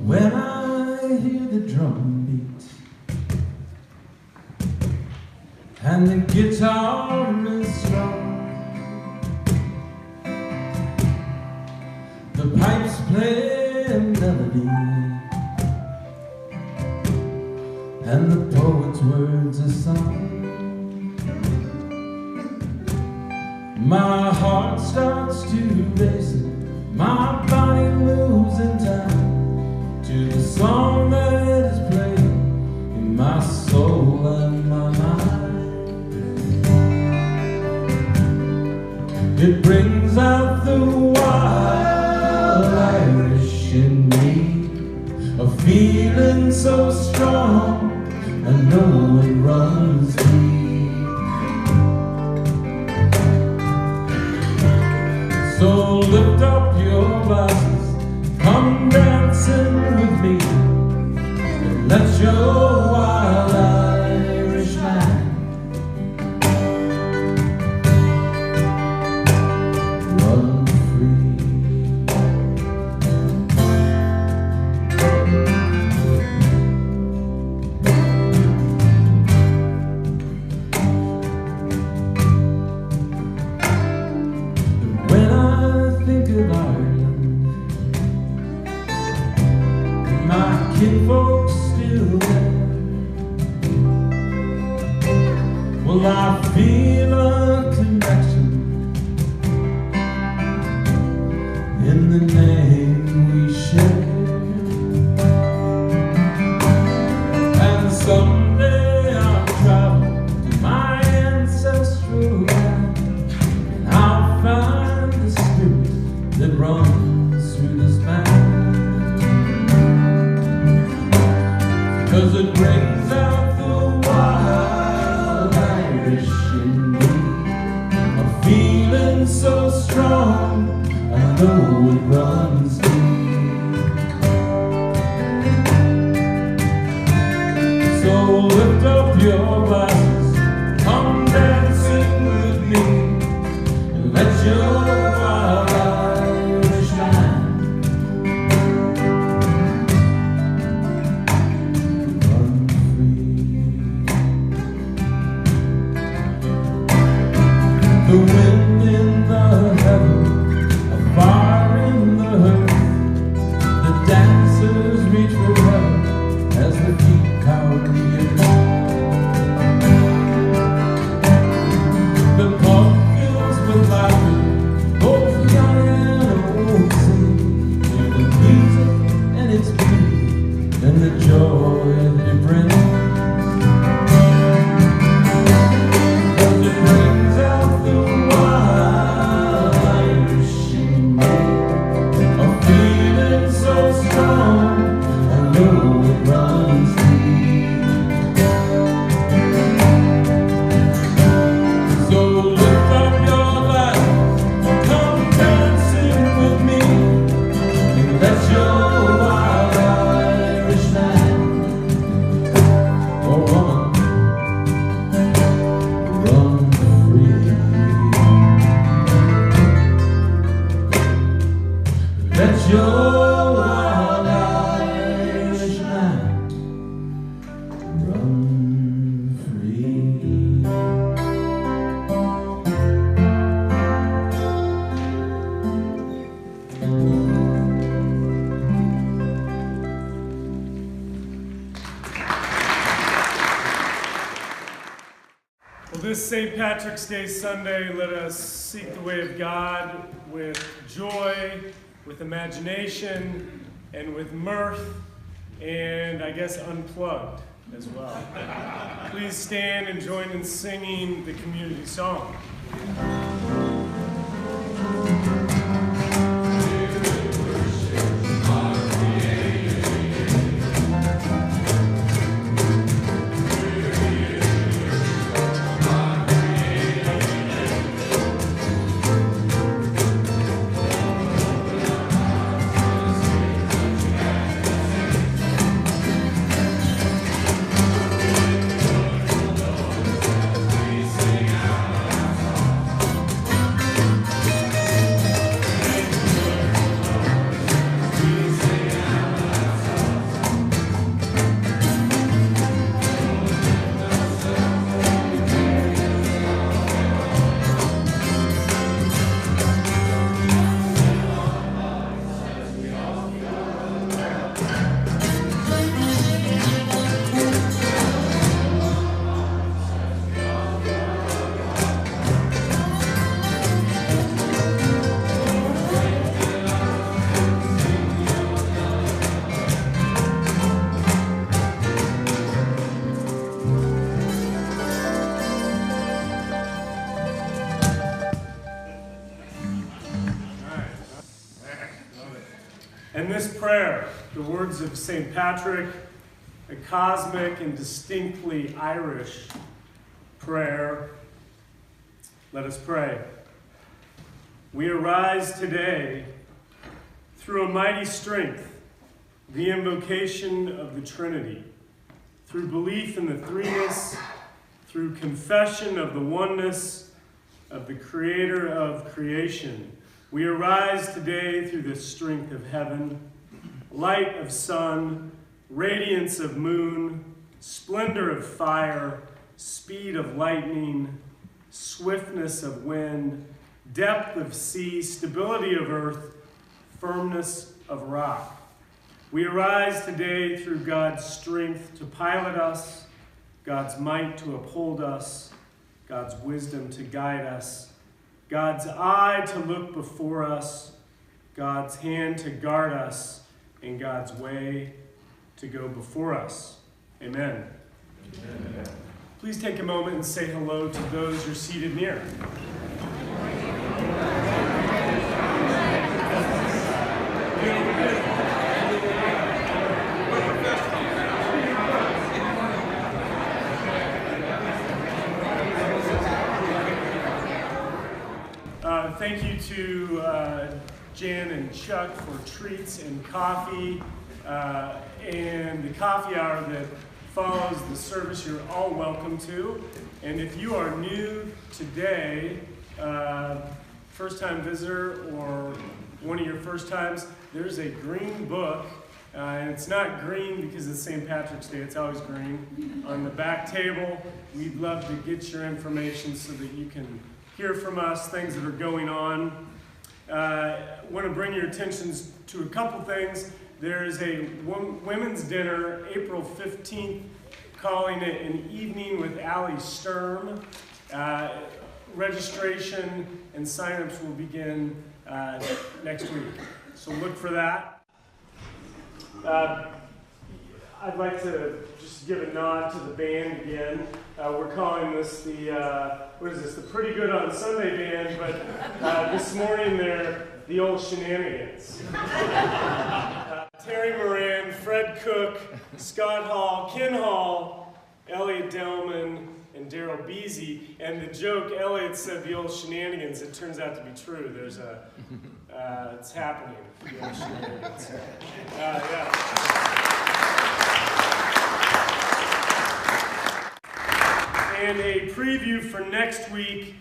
When I hear the drum beat and the guitar is strong, the pipes play a melody and the poet's words a song. My heart starts to race, my body moves in time to the song that is playing in my soul and my mind. It brings out the wild Irish in me, a feeling so strong, I know it runs deep. So lift up your glasses, come dancing with me, and let your wild Irish man run free. When I think of Ireland, my kinfolk's still there. Well, I feel a connection in the name we share. And someday I'll travel to my ancestral land, and I'll find the spirit that runs through this man. 'Cause it brings out the wild Irish in me, a feeling so strong, I know it runs deep. So lift up your glasses, come dancing with me, and let your wild Irish man run free. The wind in the heaven, a fire in the earth, the dancers reach for heaven as the feet power the earth. The pub fills with laughter, both young and old sing to the music and its beauty and the joy that it brings. 'Cause it brings out the wild Irish in me, a feeling so strong, I know it runs deep. So lift up your glass, come dancing with me, and let your wild Irish man or woman run free. Let your wild Irish man run free. Well, this St. Patrick's Day Sunday, let us seek the way of God with joy, with imagination, and with mirth, and I guess unplugged as well. Please stand and join in singing the community song. And this prayer, the words of St. Patrick, a cosmic and distinctly Irish prayer. Let us pray. We arise today through a mighty strength, the invocation of the Trinity, through belief in the threeness, through confession of the oneness of the Creator of creation. We arise today through the strength of heaven, light of sun, radiance of moon, splendor of fire, speed of lightning, swiftness of wind, depth of sea, stability of earth, firmness of rock. We arise today through God's strength to pilot us, God's might to uphold us, God's wisdom to guide us, God's eye to look before us, God's hand to guard us, and God's way to go before us. Amen. Amen. Please take a moment and say hello to those you're seated near. Thank you to Jan and Chuck for treats and coffee, and the coffee hour that follows the service you're all welcome to. And if you are new today, first-time visitor or one of your first times, there's a green book, and it's not green because it's St. Patrick's Day, it's always green. On the back table, we'd love to get your information so that you can hear from us, things that are going on. I want to bring your attentions to a couple things. There's a women's dinner, April 15th, calling it an evening with Allie Sturm. Registration and signups will begin next week, so look for that. I'd like to just give a nod to the band again. We're calling this the Pretty Good on Sunday band, but this morning they're the old shenanigans. Terry Moran, Fred Cook, Scott Hall, Ken Hall, Elliot Delman, and Daryl Beasy. And the joke, Elliot said the old shenanigans, it turns out to be true. There's it's happening, the old shenanigans. And a preview for next week,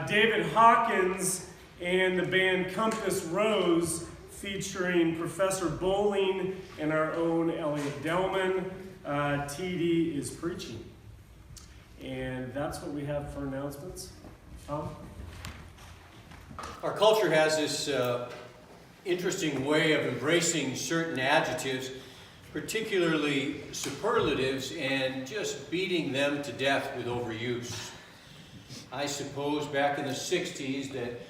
David Hawkins and the band Compass Rose featuring Professor Bowling and our own Elliot Delman. TD is preaching. And that's what we have for announcements. Tom? Our culture has this interesting way of embracing certain adjectives, particularly superlatives, and just beating them to death with overuse. I suppose back in the 60s that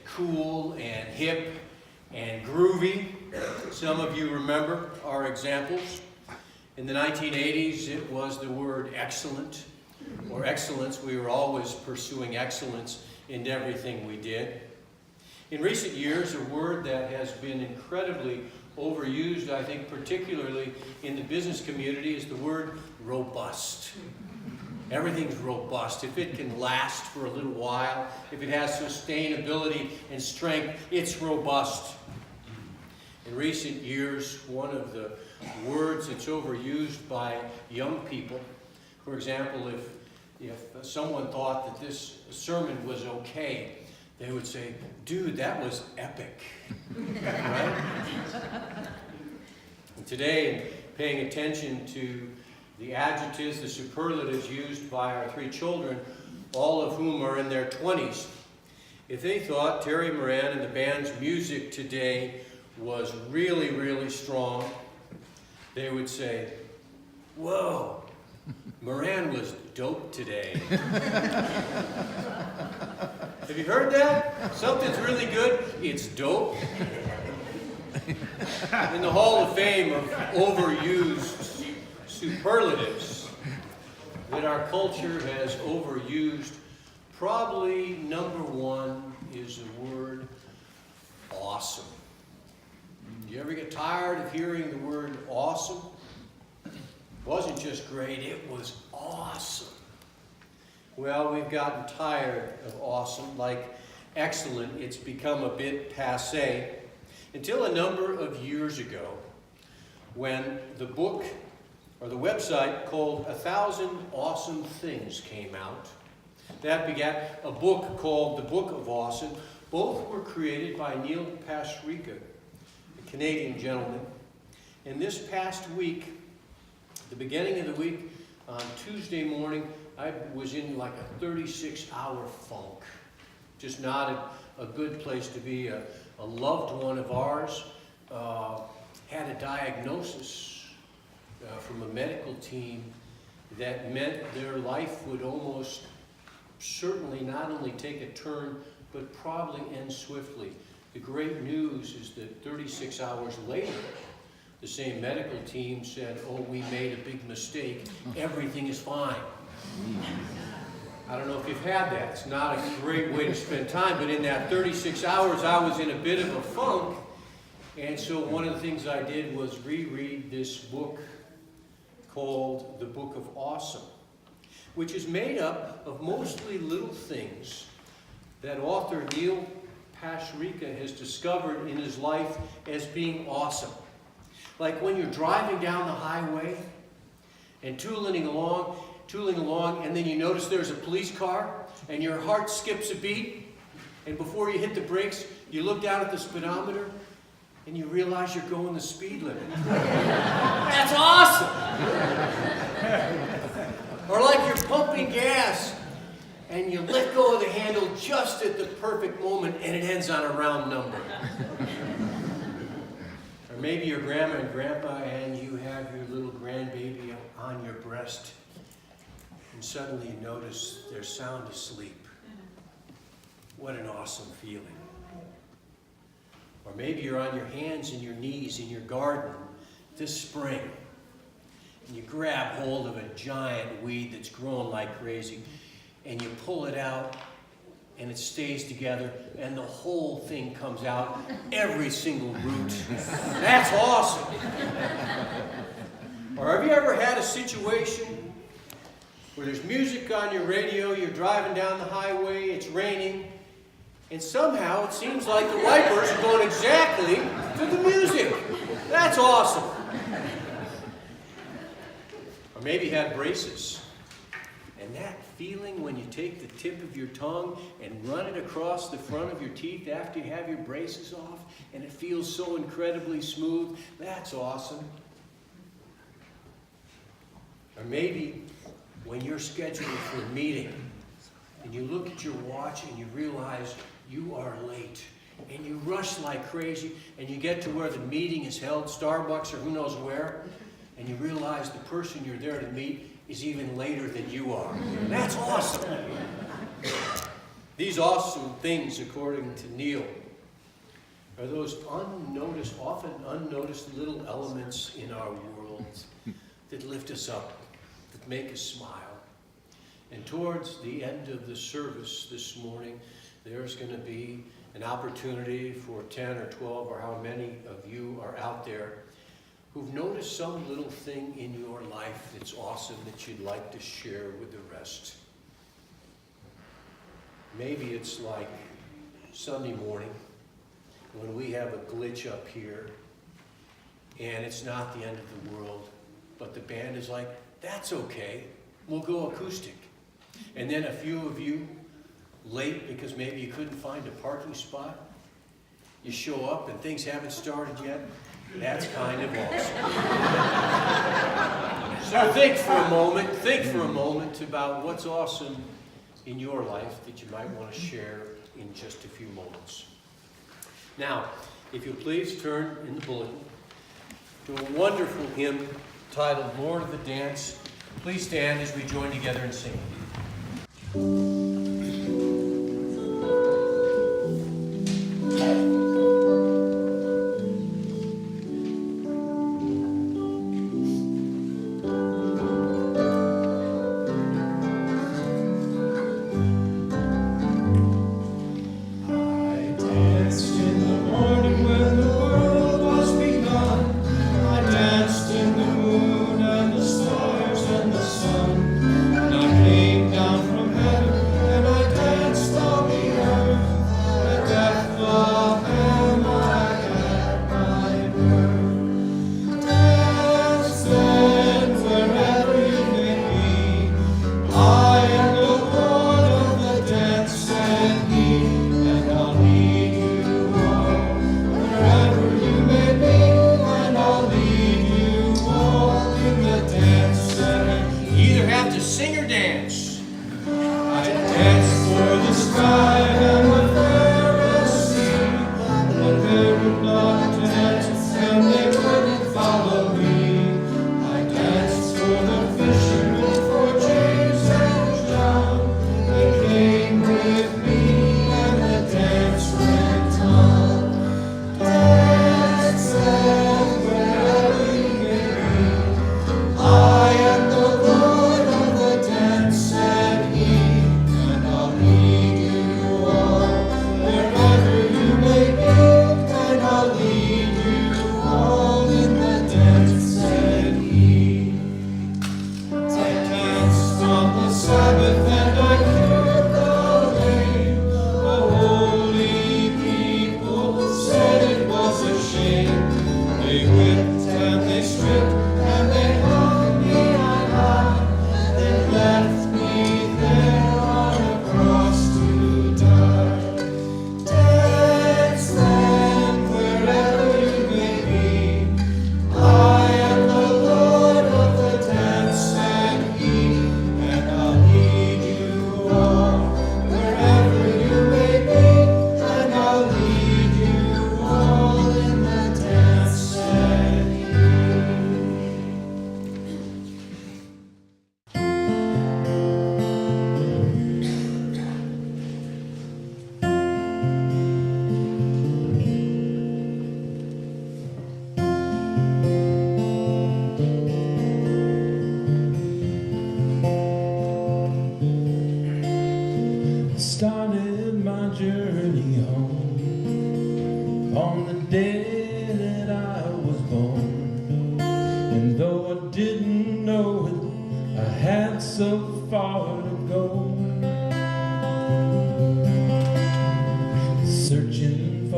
cool and hip and groovy, some of you remember, are examples. In the 1980s, it was the word excellent or excellence. We were always pursuing excellence in everything we did. In recent years, a word that has been incredibly overused, I think, particularly in the business community, is the word robust. Everything's robust. If it can last for a little while, if it has sustainability and strength, it's robust. In recent years, one of the words that's overused by young people, for example, if someone thought that this sermon was okay, they would say, "Dude, that was epic." Right? And today, in paying attention to the adjectives, the superlatives used by our three children, all of whom are in their 20s, if they thought Terry Moran and the band's music today was really, really strong, they would say, "Whoa, Moran was dope today." Have you heard that? Something's really good, it's dope. In the Hall of Fame of overused superlatives that our culture has overused, probably number one is the word awesome. You ever get tired of hearing the word awesome? It wasn't just great, it was awesome. Well, we've gotten tired of awesome. Like excellent, it's become a bit passé. Until a number of years ago, when the book or the website called 1,000 Awesome Things came out. That begat a book called The Book of Awesome. Both were created by Neil Pasricha, a Canadian gentleman. And this past week, the beginning of the week, on Tuesday morning, I was in like a 36-hour funk. Just not a good place to be. A loved one of ours had a diagnosis from a medical team that meant their life would almost certainly not only take a turn, but probably end swiftly. The great news is that 36 hours later, the same medical team said, oh, we made a big mistake. Everything is fine. I don't know if you've had that. It's not a great way to spend time, but in that 36 hours, I was in a bit of a funk. And so one of the things I did was reread this book called The Book of Awesome, which is made up of mostly little things that author Neil Pasricha has discovered in his life as being awesome. Like when you're driving down the highway and tooling along, and then you notice there's a police car, and your heart skips a beat, and before you hit the brakes, you look down at the speedometer, and you realize you're going the speed limit. That's awesome! Or like you're pumping gas, and you let go of the handle just at the perfect moment, and it ends on a round number. Or maybe your grandma and grandpa, and you have your little grandbaby on your breast, and suddenly you notice they're sound asleep. What an awesome feeling. Or maybe you're on your hands and your knees in your garden this spring, and you grab hold of a giant weed that's growing like crazy, and you pull it out, and it stays together, and the whole thing comes out, every single root. That's awesome. Or have you ever had a situation where there's music on your radio, you're driving down the highway, it's raining, and somehow it seems like the wipers are going exactly to the music. That's awesome. Or maybe you had braces. And that feeling when you take the tip of your tongue and run it across the front of your teeth after you have your braces off, and it feels so incredibly smooth, that's awesome. Or maybe when you're scheduled for a meeting, and you look at your watch and you realize you are late, and you rush like crazy, and you get to where the meeting is held, Starbucks or who knows where, and you realize the person you're there to meet is even later than you are. That's awesome. These awesome things, according to Neil, are those unnoticed, often unnoticed little elements in our world that lift us up, that make us smile. And towards the end of the service this morning, there's going to be an opportunity for 10 or 12 or how many of you are out there who've noticed some little thing in your life that's awesome that you'd like to share with the rest. Maybe it's like Sunday morning when we have a glitch up here and it's not the end of the world, but the band is like, that's okay, we'll go acoustic. And then a few of you, late because maybe you couldn't find a parking spot, you show up and things haven't started yet. That's kind of awesome. So think for a moment about what's awesome in your life that you might want to share in just a few moments. Now, if you'll please turn in the bulletin to a wonderful hymn titled Lord of the Dance. Please stand as we join together in singing. I danced in the morning when the world was beginning. They whipped and they stripped and they hung me on high. They left me there on a cross to die. Dance then wherever you may be. I am the Lord of the dance and heat, and I'll lead you all wherever you may be, and I'll lead you all in the dance and heat. Started my journey home on the day that I was born, and though I didn't know it, I had so far to go. Searching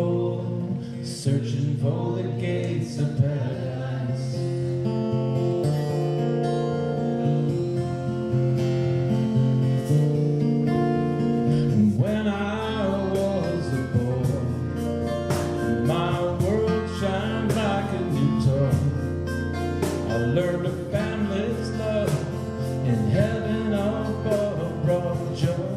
for the gates of paradise. When I was a boy, my world shined like a new toy. I learned a family's love in heaven above brought joy.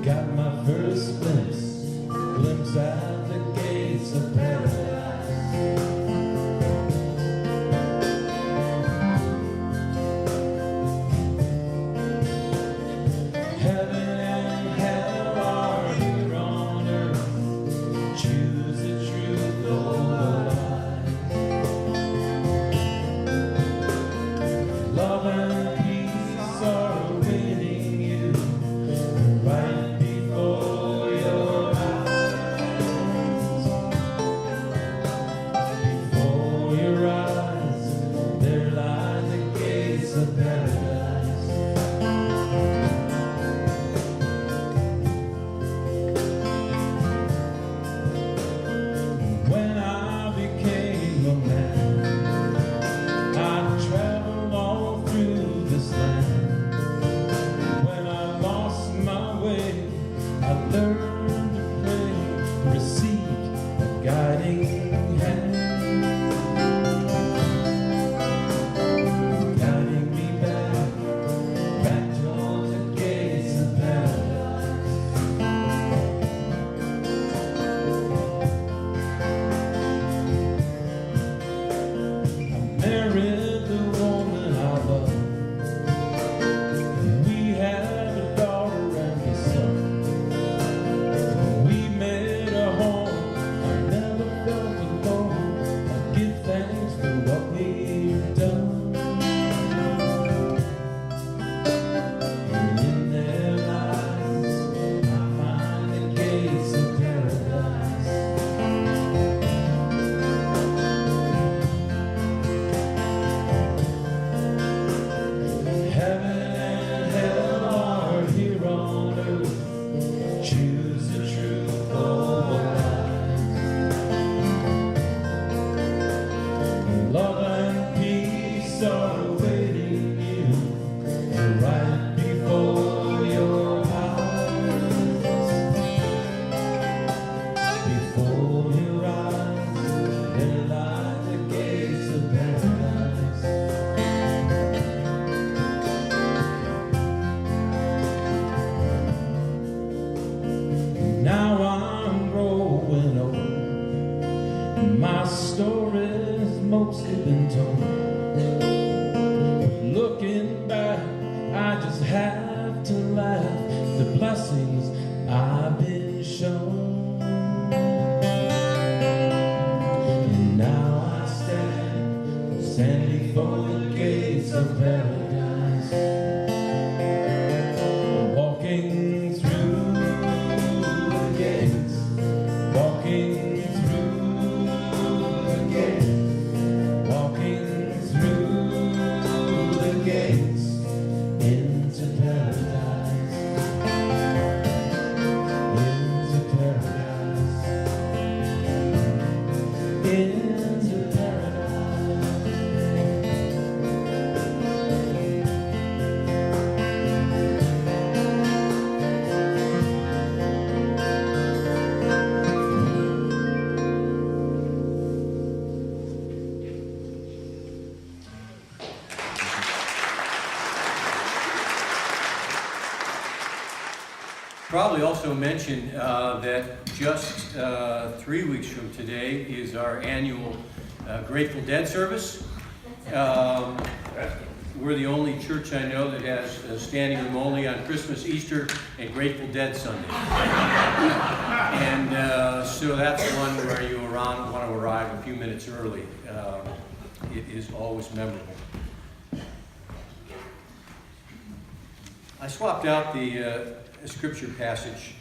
Got my first glimpse at the gates of paradise. Heaven and hell are here on earth. Choose the truth over lies. Love and peace are awaiting you right before your eyes. Before your eyes, there lie the gates of paradise. When I became a man, I traveled all through this land. When I lost my way, I learned to pray, receive a guiding hand, guiding me back towards the gates of paradise. I married the woman I love. We had a daughter and a son. We made a home. I never felt alone. I give thanks for what we've done. And in their eyes, I find the gates of paradise. Heaven and hell are here on earth. Choose the truth over lies. Love and peace are awaiting you right before your eyes. Before your eyes, there lie the gates of paradise. Now I'm growing old. My story's mostly been told. Looking back, I just have to laugh. The blessings I've been shown. And now I stand before the gates of paradise. Walking through the gates, walking through the gates, walking through the gates into paradise. probably also mention that just 3 weeks from today is our annual Grateful Dead service. We're the only church I know that has a standing room only on Christmas, Easter, and Grateful Dead Sunday. And so that's one where you want to arrive a few minutes early. It is always memorable. I swapped out the scripture passage,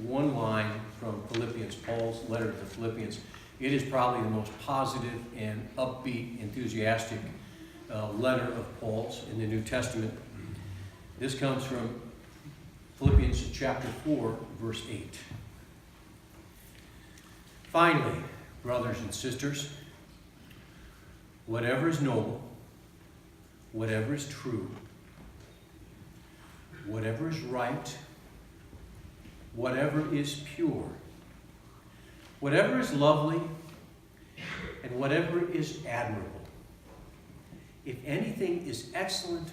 one line from Philippians, Paul's letter to the Philippians. It is probably the most positive and upbeat, enthusiastic letter of Paul's in the New Testament. This comes from Philippians chapter 4, verse 8. Finally, brothers and sisters, whatever is noble, whatever is true, whatever is right, whatever is pure, whatever is lovely, and whatever is admirable, if anything is excellent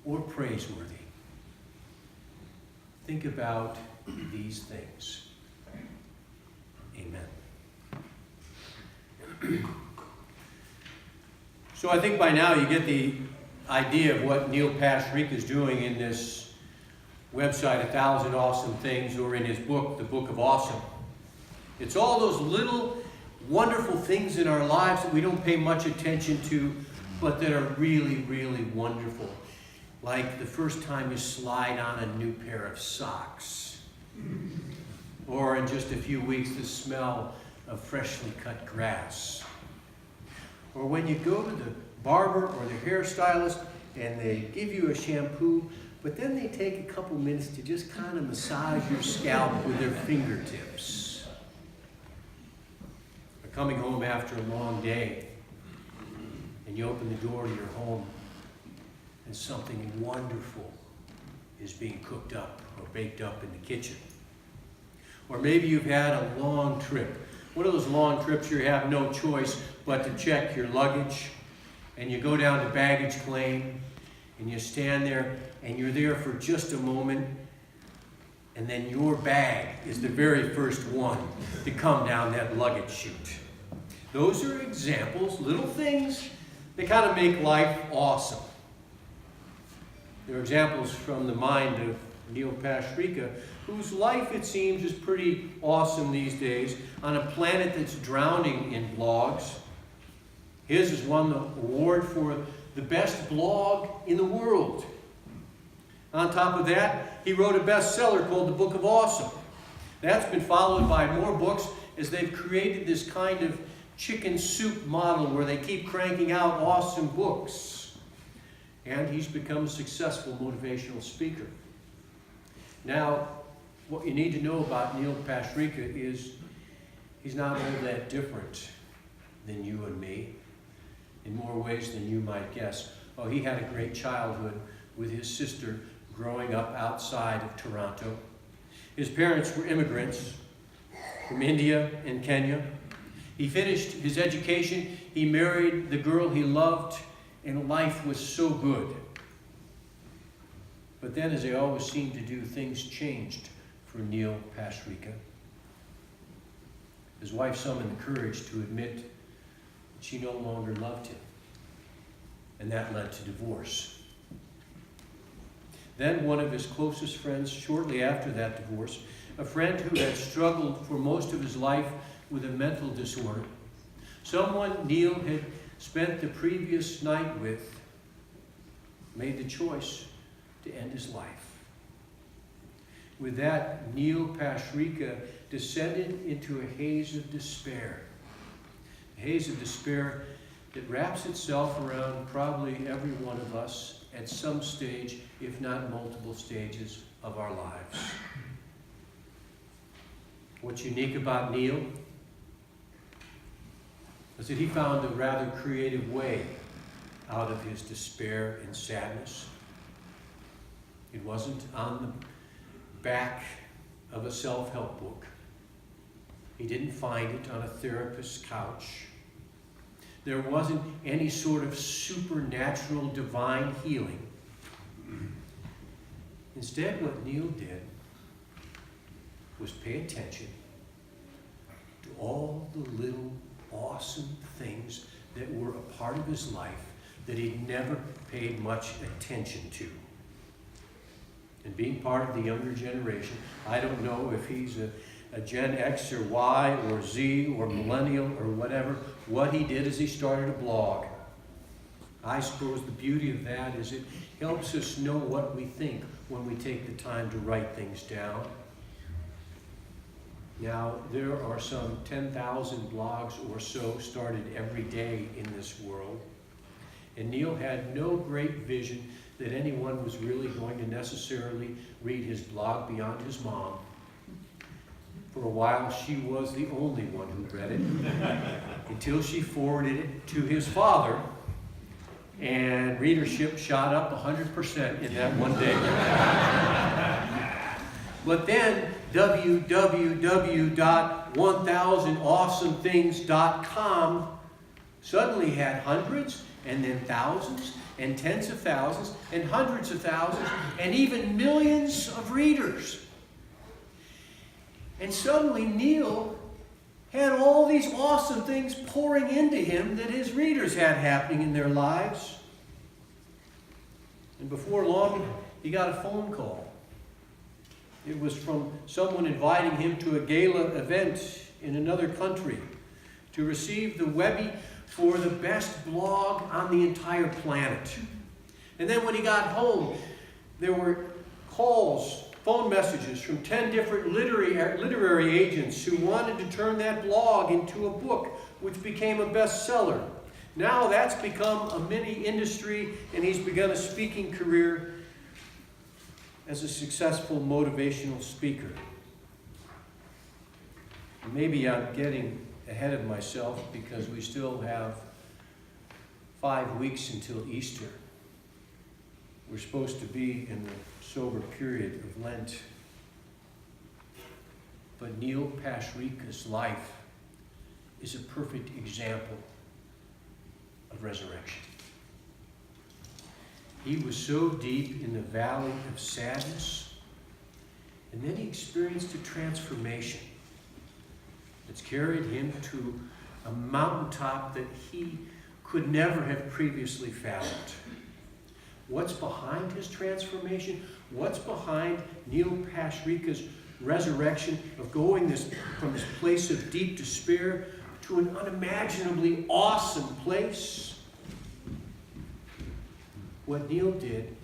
or praiseworthy, think about these things. Amen. So I think by now you get the idea of what Neil Pasrick is doing in this website, 1,000 Awesome Things, or in his book, The Book of Awesome. It's all those little wonderful things in our lives that we don't pay much attention to, but that are really, really wonderful. Like the first time you slide on a new pair of socks. Or in just a few weeks, the smell of freshly cut grass. Or when you go to the barber or the hairstylist and they give you a shampoo, but then they take a couple minutes to just kind of massage your scalp with their fingertips. Or coming home after a long day, and you open the door to your home, and something wonderful is being cooked up or baked up in the kitchen. Or maybe you've had a long trip. One of those long trips you have no choice but to check your luggage, and you go down to baggage claim, and you stand there, and you're there for just a moment, and then your bag is the very first one to come down that luggage chute. Those are examples, little things that kind of make life awesome. They're examples from the mind of Neil Pasrick, whose life, it seems, is pretty awesome these days on a planet that's drowning in blogs. His has won the award for the best blog in the world. On top of that, he wrote a bestseller called The Book of Awesome. That's been followed by more books as they've created this kind of chicken soup model where they keep cranking out awesome books. And he's become a successful motivational speaker. Now, what you need to know about Neil Pasrick is he's not all that different than you and me in more ways than you might guess. Oh, he had a great childhood with his sister growing up outside of Toronto. His parents were immigrants from India and Kenya. He finished his education, he married the girl he loved, and life was so good. But then, as they always seem to do, things changed for Neil Pasrick. His wife summoned the courage to admit that she no longer loved him, and that led to divorce. Then one of his closest friends, shortly after that divorce, a friend who had struggled for most of his life with a mental disorder, someone Neil had spent the previous night with, made the choice to end his life. With that, Neil Pasrick descended into a haze of despair. A haze of despair that wraps itself around probably every one of us at some stage, if not multiple stages of our lives. What's unique about Neil is that he found a rather creative way out of his despair and sadness. It wasn't on the back of a self-help book. He didn't find it on a therapist's couch. There wasn't any sort of supernatural divine healing. Instead, what Neil did was pay attention to all the little awesome things that were a part of his life that he'd never paid much attention to. And being part of the younger generation, I don't know if he's a Gen X or Y or Z or millennial or whatever. What he did is he started a blog. I suppose the beauty of that is it helps us know what we think when we take the time to write things down. Now, there are some 10,000 blogs or so started every day in this world. And Neil had no great vision that anyone was really going to necessarily read his blog beyond his mom. For a while, she was the only one who read it, until she forwarded it to his father, and readership shot up 100% in that one day. But then, www.1000awesomethings.com suddenly had hundreds, and then thousands, and tens of thousands, and hundreds of thousands, and even millions of readers. And suddenly Neil had all these awesome things pouring into him that his readers had happening in their lives. And before long, he got a phone call. It was from someone inviting him to a gala event in another country to receive the Webby for the best blog on the entire planet. And then when he got home, there were calls, phone messages from 10 different literary agents who wanted to turn that blog into a book, which became a bestseller. Now that's become a mini industry, and he's begun a speaking career as a successful motivational speaker. Maybe I'm getting ahead of myself because we still have 5 weeks until Easter. We're supposed to be in the sober period of Lent. But Neil Pasricha's life is a perfect example of resurrection. He was so deep in the valley of sadness, and then he experienced a transformation that's carried him to a mountaintop that he could never have previously fathomed. What's behind his transformation? What's behind Neil Pasricha's resurrection of going from this place of deep despair to an unimaginably awesome place? What Neil did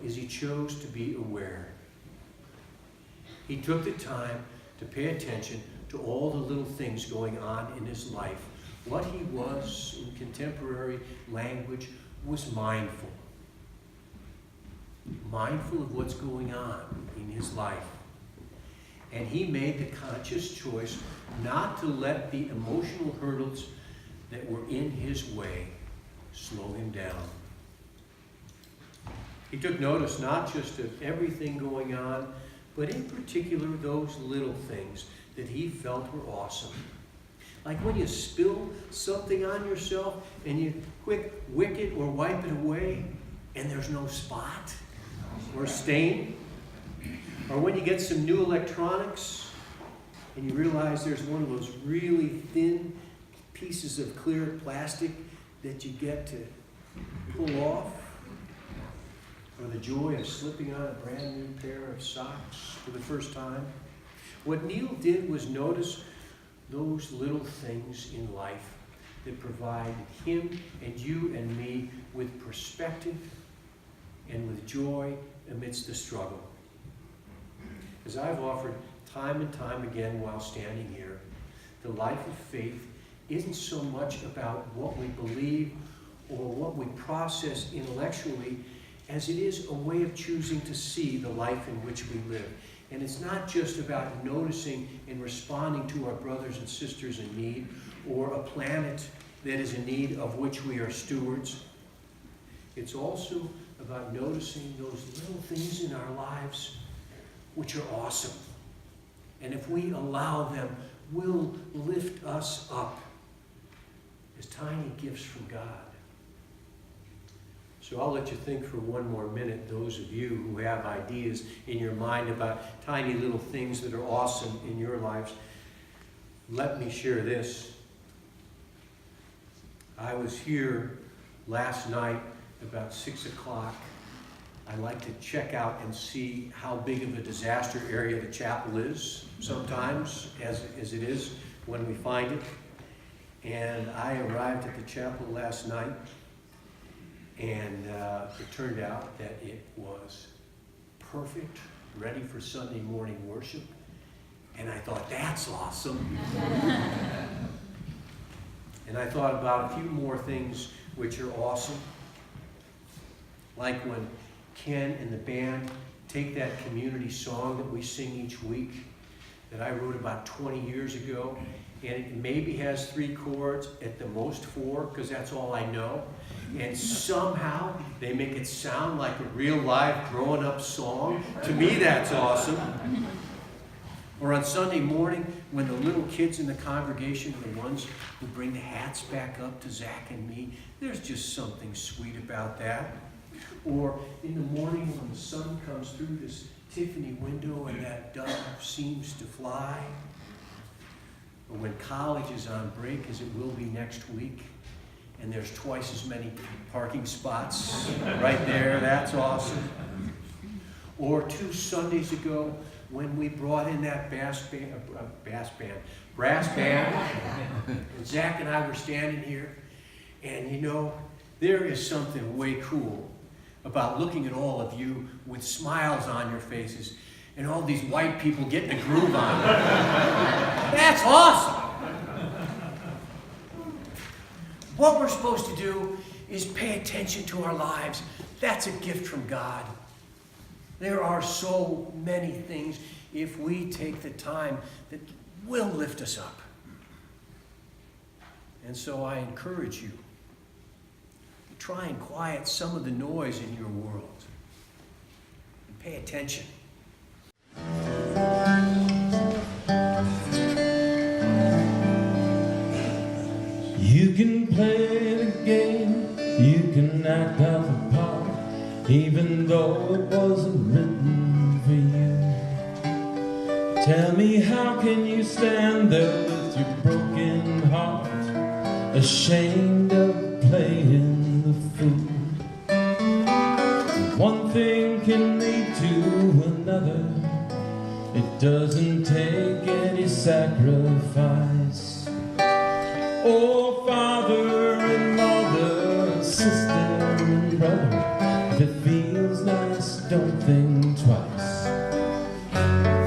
is he chose to be aware. He took the time to pay attention to all the little things going on in his life. What he was, in contemporary language, was mindful. Mindful of what's going on in his life. And he made the conscious choice not to let the emotional hurdles that were in his way slow him down. He took notice not just of everything going on, but in particular those little things that he felt were awesome. Like when you spill something on yourself and you quick wick it or wipe it away and there's no spot or stain. Or when you get some new electronics and you realize there's one of those really thin pieces of clear plastic that you get to pull off. Or the joy of slipping on a brand new pair of socks for the first time. What Neil did was notice those little things in life that provide him and you and me with perspective and with joy amidst the struggle. As I've offered time and time again while standing here, the life of faith isn't so much about what we believe or what we process intellectually as it is a way of choosing to see the life in which we live. And it's not just about noticing and responding to our brothers and sisters in need, or a planet that is in need of which we are stewards. It's also about noticing those little things in our lives which are awesome. And if we allow them, will lift us up as tiny gifts from God. So I'll let you think for one more minute, those of you who have ideas in your mind about tiny little things that are awesome in your lives. Let me share this. I was here last night about 6 o'clock. I like to check out and see how big of a disaster area the chapel is sometimes, as it is when we find it. And I arrived at the chapel last night, and it turned out that it was perfect, ready for Sunday morning worship. And I thought, that's awesome. And I thought about a few more things which are awesome. Like when Ken and the band take that community song that we sing each week that I wrote about 20 years ago, and it maybe has 3 chords, at the most 4, because that's all I know. And somehow they make it sound like a real live growing up song. To me, that's awesome. Or on Sunday morning, when the little kids in the congregation are the ones who bring the hats back up to Zach and me, there's just something sweet about that. Or in the morning when the sun comes through this Tiffany window and that dove seems to fly. Or when college is on break, as it will be next week, and there's twice as many parking spots right there, that's awesome. Or 2 Sundays ago, when we brought in that brass band, and Zach and I were standing here, and you know, there is something way cool about looking at all of you with smiles on your faces and all these white people getting a groove on them. That's awesome. What we're supposed to do is pay attention to our lives. That's a gift from God. There are so many things, if we take the time, that will lift us up. And so I encourage you to try and quiet some of the noise in your world and pay attention. You can play the game, you can act out the part, even though it wasn't written for you. Tell me, how can you stand there with your broken heart, ashamed of playing the fool? One thing can lead to another, it doesn't take any sacrifice. Oh, father and mother, sister and brother, if it feels nice, don't think twice.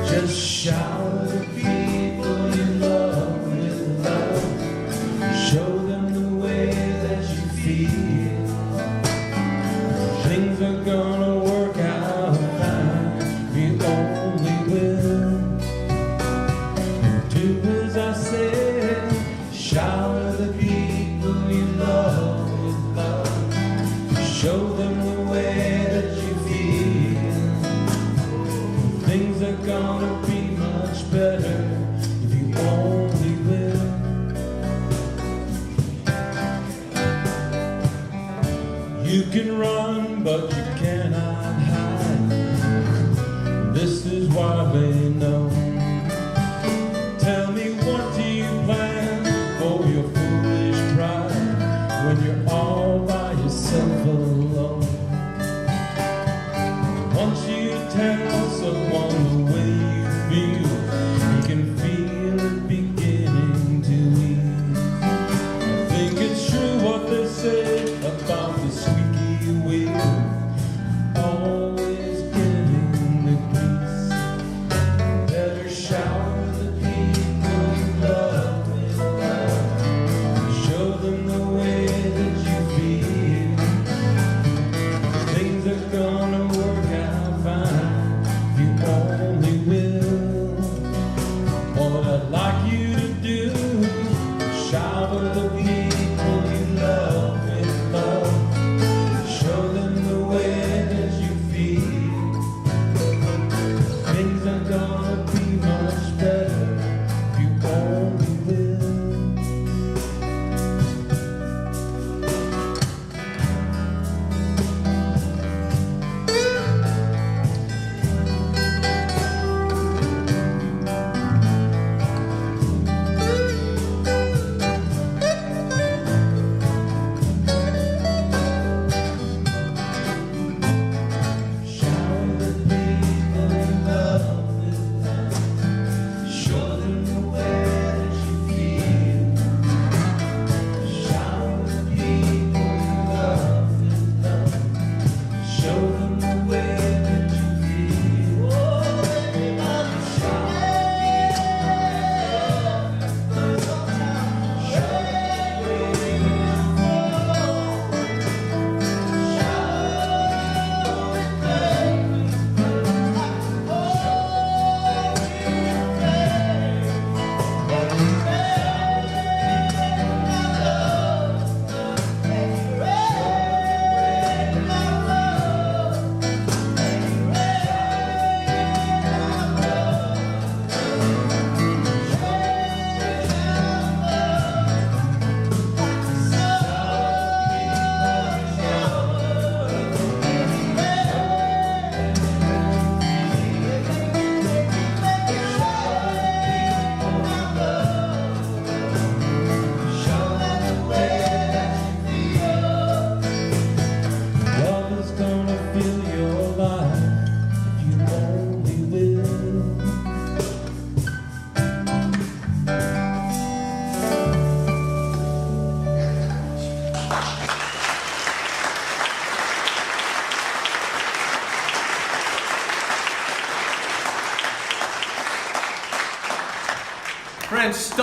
Just shower the people you love with love. Show them the way that you feel. Things are gonna work out fine, we only will. Do as I say, shower the people you love with love. Show them the way that you feel. Things are gonna be much better if you only will. You can run, but you cannot hide. This is why they know. Tell me, what do you plan for your foolish pride when you're all by yourself alone? Once you tell someone the way you feel, you can feel it beginning to ease. I think it's true what they say about the squeaky wheel.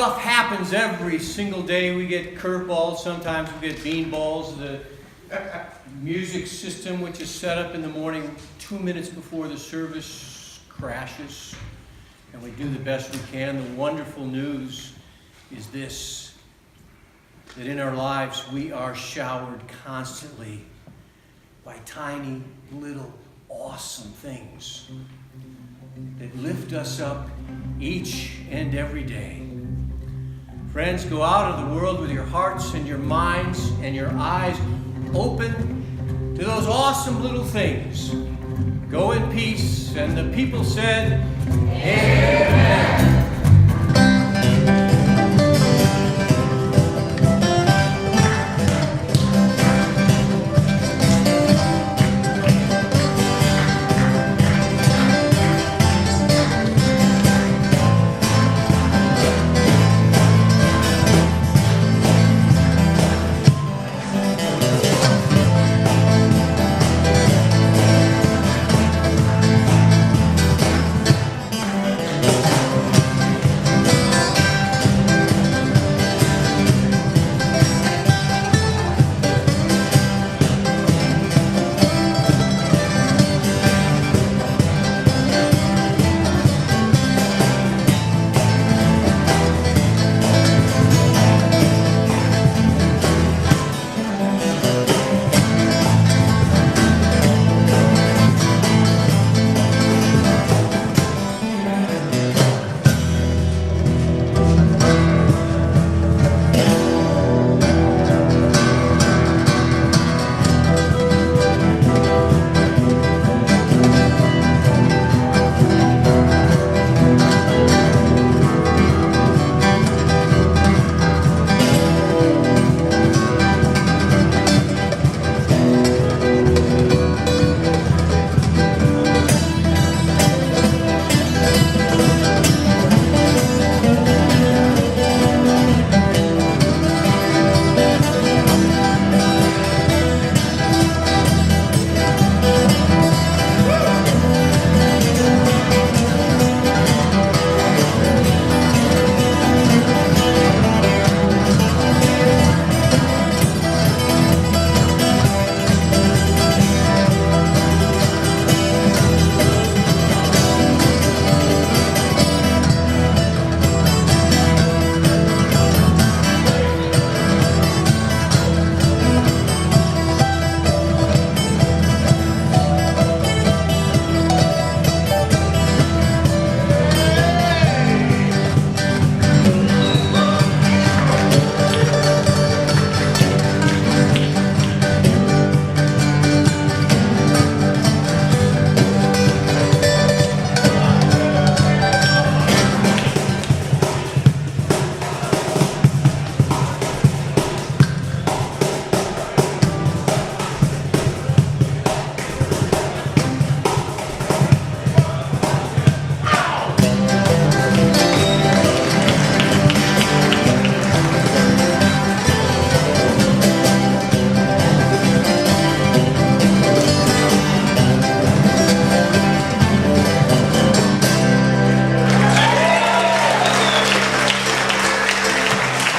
stuff happens every single day. We get curveballs, sometimes we get beanballs. The music system, which is set up in the morning 2 minutes before the service, crashes. And we do the best we can. The wonderful news is this, that in our lives we are showered constantly by tiny, little, awesome things that lift us up each and every day. Friends, go out of the world with your hearts and your minds and your eyes open to those awesome little things. Go in peace. And the people said, Amen.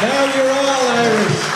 Now you're all Irish.